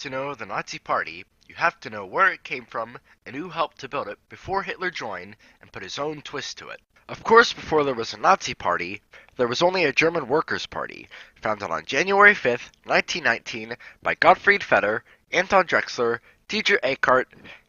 to know the Nazi Party, you have to know where it came from and who helped to build it before Hitler joined and put his own twist to it. Of course, before there was a Nazi Party, there was only a German Workers' Party, founded on January 5th, 1919 by Gottfried Feder, Anton Drexler, Dietrich Eckart,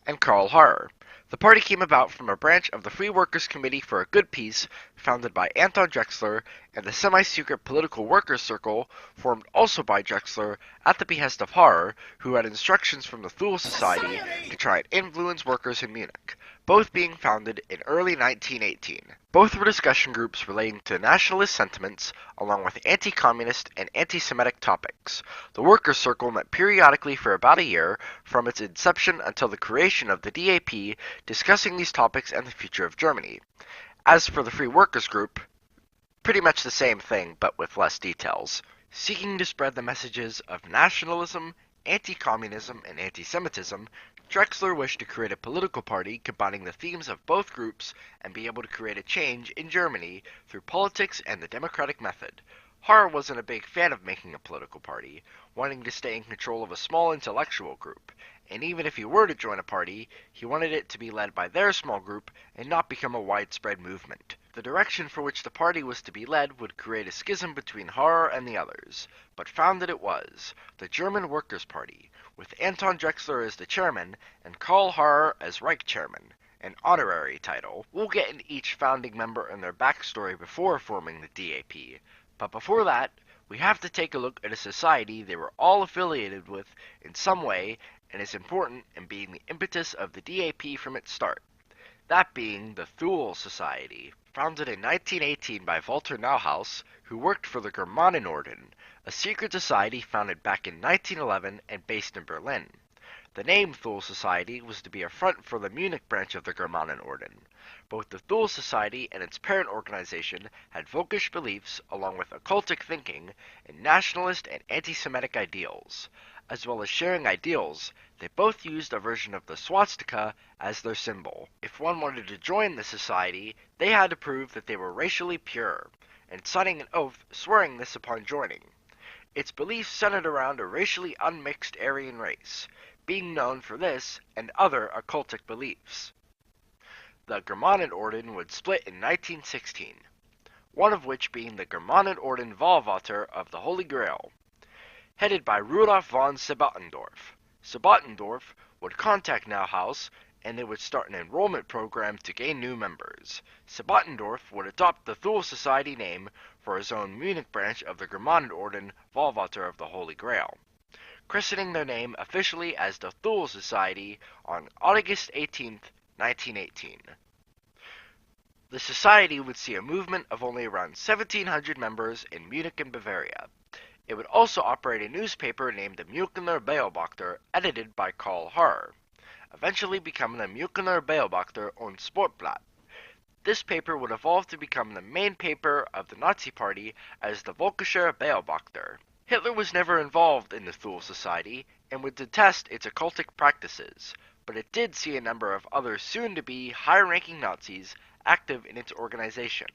and Karl Harrer. The party came about from a branch of the Free Workers' Committee for a Good Peace, founded by Anton Drexler, and the semi-secret political workers' circle, formed also by Drexler at the behest of Harrer, who had instructions from the Thule Society to try and influence workers in Munich, both being founded in early 1918. Both were discussion groups relating to nationalist sentiments, along with anti-communist and anti-Semitic topics. The Workers' Circle met periodically for about a year, from its inception until the creation of the DAP, discussing these topics and the future of Germany. As for the Free Workers Group, pretty much the same thing, but with less details. Seeking to spread the messages of nationalism, anti-communism, and anti-Semitism, Drexler wished to create a political party combining the themes of both groups and be able to create a change in Germany through politics and the democratic method. Harrer wasn't a big fan of making a political party, wanting to stay in control of a small intellectual group, and even if he were to join a party, he wanted it to be led by their small group and not become a widespread movement. The direction for which the party was to be led would create a schism between Harrer and the others, but found that it was the German Workers' Party, with Anton Drexler as the chairman and Karl Harrer as Reich chairman, an honorary title. We'll get into each founding member and their backstory before forming the DAP, but before that, we have to take a look at a society they were all affiliated with in some way and is important in being the impetus of the DAP from its start, that being the Thule Society. Founded in 1918 by Walter Neuhaus, who worked for the Germanenorden, a secret society founded back in 1911 and based in Berlin. The name Thule Society was to be a front for the Munich branch of the Germanenorden. Both the Thule Society and its parent organization had Völkisch beliefs, along with occultic thinking, and nationalist and anti-Semitic ideals. As well as sharing ideals, they both used a version of the swastika as their symbol. If one wanted to join the society, they had to prove that they were racially pure, and signing an oath swearing this upon joining. Its beliefs centered around a racially unmixed Aryan race, being known for this and other occultic beliefs. The Germanenorden would split in 1916, one of which being the Germanenorden Wahlvater of the Holy Grail, headed by Rudolf von Sebottendorf. Sebottendorf would contact Neuhaus, and they would start an enrollment program to gain new members. Sebottendorf would adopt the Thule Society name for his own Munich branch of the Germanenorden Wahlvater of the Holy Grail, christening their name officially as the Thule Society on August 18, 1918. The society would see a movement of only around 1,700 members in Munich and Bavaria. It would also operate a newspaper named the Münchner Beobachter, edited by Karl Harrer, eventually becoming the Münchner Beobachter und Sportblatt. This paper would evolve to become the main paper of the Nazi Party as the Völkischer Beobachter. Hitler was never involved in the Thule Society and would detest its occultic practices, but it did see a number of other soon-to-be high-ranking Nazis active in its organization,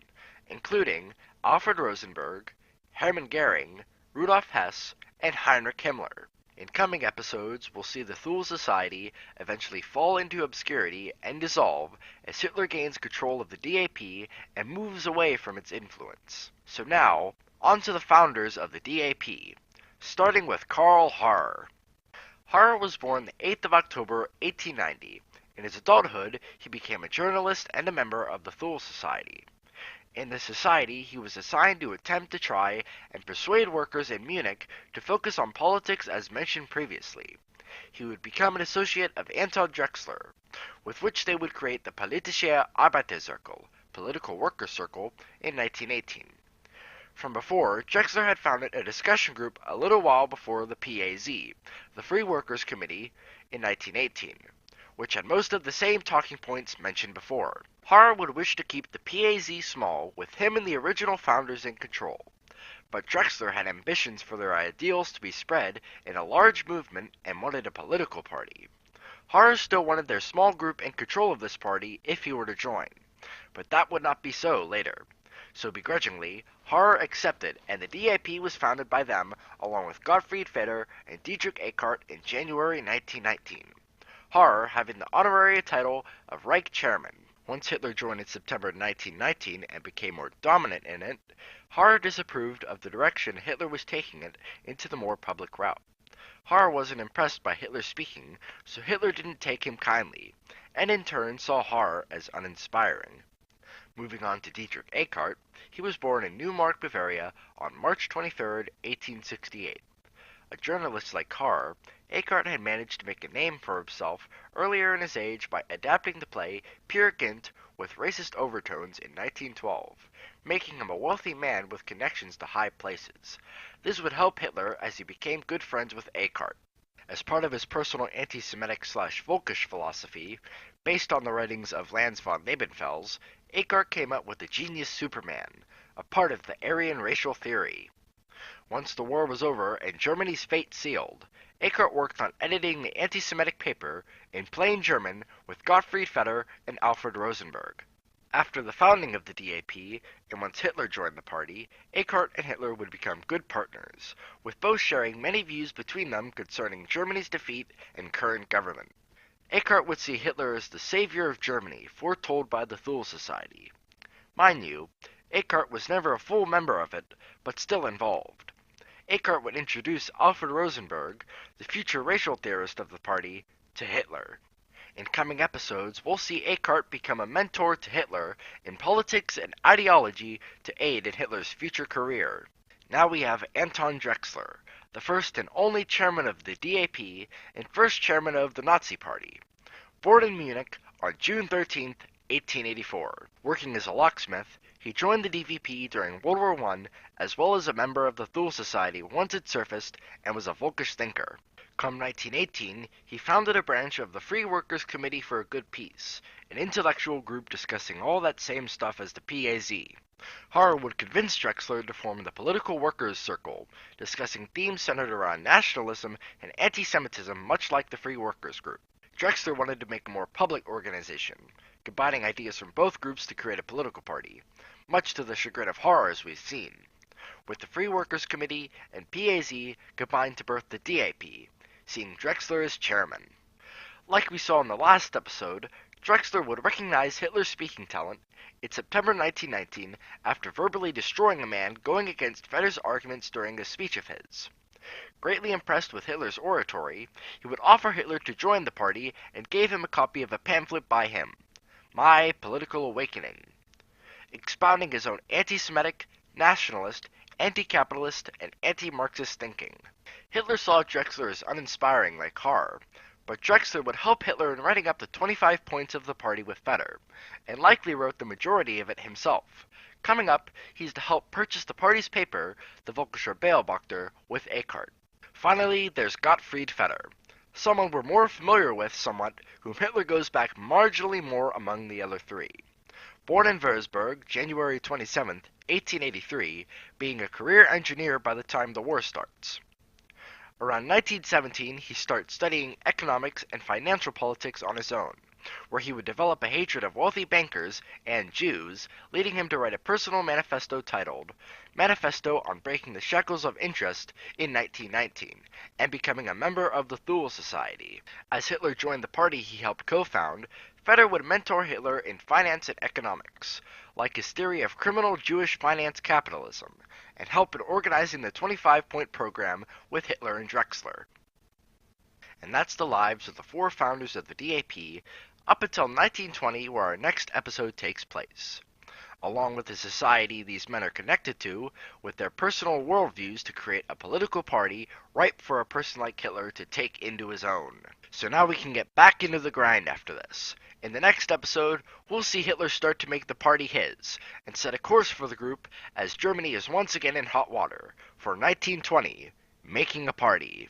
including Alfred Rosenberg, Hermann Goering, Rudolf Hess, and Heinrich Himmler. In coming episodes, we'll see the Thule Society eventually fall into obscurity and dissolve as Hitler gains control of the DAP and moves away from its influence. So now, on to the founders of the DAP, starting with Karl Harrer. Harrer was born the 8th of October, 1890. In his adulthood, he became a journalist and a member of the Thule Society. In the society, he was assigned to attempt to try and persuade workers in Munich to focus on politics as mentioned previously. He would become an associate of Anton Drexler, with which they would create the Politische Arbeiterzirkel, Political Workers' Circle, in 1918. From before, Drexler had founded a discussion group a little while before the PAZ, the Free Workers' Committee, in 1918, which had most of the same talking points mentioned before. Harrer would wish to keep the PAZ small, with him and the original founders in control, but Drexler had ambitions for their ideals to be spread in a large movement and wanted a political party. Harrer still wanted their small group in control of this party if he were to join, but that would not be so later. So begrudgingly, Harrer accepted, and the DAP was founded by them, along with Gottfried Feder and Dietrich Eckart in January 1919. Harrer having the honorary title of Reich Chairman. Once Hitler joined in September 1919 and became more dominant in it, Harrer disapproved of the direction Hitler was taking it into the more public route. Harrer wasn't impressed by Hitler's speaking, so Hitler didn't take him kindly, and in turn saw Harrer as uninspiring. Moving on to Dietrich Eckart, he was born in Neumark, Bavaria on March 23, 1868. A journalist like Harrer, Eckart had managed to make a name for himself earlier in his age by adapting the play Peer Gynt with racist overtones in 1912, making him a wealthy man with connections to high places. This would help Hitler as he became good friends with Eckart. As part of his personal anti-Semitic/Völkisch philosophy, based on the writings of Lanz von Liebenfels, Eckart came up with the genius Superman, a part of the Aryan racial theory. Once the war was over and Germany's fate sealed, Eckart worked on editing the anti-Semitic paper in plain German with Gottfried Feder and Alfred Rosenberg. After the founding of the DAP, and once Hitler joined the party, Eckart and Hitler would become good partners, with both sharing many views between them concerning Germany's defeat and current government. Eckart would see Hitler as the savior of Germany, foretold by the Thule Society. Mind you, Eckart was never a full member of it, but still involved. Eckart would introduce Alfred Rosenberg, the future racial theorist of the party, to Hitler. In coming episodes, we'll see Eckart become a mentor to Hitler in politics and ideology to aid in Hitler's future career. Now we have Anton Drexler, the first and only chairman of the DAP and first chairman of the Nazi Party. Born in Munich on June 13, 1884. Working as a locksmith, he joined the DVP during World War I, as well as a member of the Thule Society once it surfaced, and was a Völkisch thinker. Come 1918, he founded a branch of the Free Workers' Committee for a Good Peace, an intellectual group discussing all that same stuff as the PAZ. Harrer would convince Drexler to form the Political Workers' Circle, discussing themes centered around nationalism and anti-Semitism much like the Free Workers' Group. Drexler wanted to make a more public organization, combining ideas from both groups to create a political party, much to the chagrin of Harrer as we've seen, with the Free Workers' Committee and PAZ combined to birth the DAP, seeing Drexler as chairman. Like we saw in the last episode, Drexler would recognize Hitler's speaking talent in September 1919 after verbally destroying a man going against Feder's arguments during a speech of his. Greatly impressed with Hitler's oratory, he would offer Hitler to join the party and gave him a copy of a pamphlet by him, My Political Awakening, expounding his own anti-Semitic, nationalist, anti-capitalist, and anti-Marxist thinking. Hitler saw Drexler as uninspiring like Harrer, but Drexler would help Hitler in writing up the 25 points of the party with Feder, and likely wrote the majority of it himself. Coming up, he's to help purchase the party's paper, the Völkischer Beobachter, with Eckart. Finally, there's Gottfried Feder, someone we're more familiar with somewhat, whom Hitler goes back marginally more among the other three. Born in Würzburg, January 27, 1883, being a career engineer by the time the war starts. Around 1917, he starts studying economics and financial politics on his own, where he would develop a hatred of wealthy bankers and Jews, leading him to write a personal manifesto titled Manifesto on Breaking the Shackles of Interest in 1919, and becoming a member of the Thule Society. As Hitler joined the party he helped co-found, Feder would mentor Hitler in finance and economics, like his theory of criminal Jewish finance capitalism, and help in organizing the 25-point program with Hitler and Drexler. And that's the lives of the four founders of the DAP up until 1920, where our next episode takes place, along with the society these men are connected to, with their personal worldviews to create a political party ripe for a person like Hitler to take into his own. So now we can get back into the grind after this. In the next episode, we'll see Hitler start to make the party his, and set a course for the group as Germany is once again in hot water, for 1920, making a party.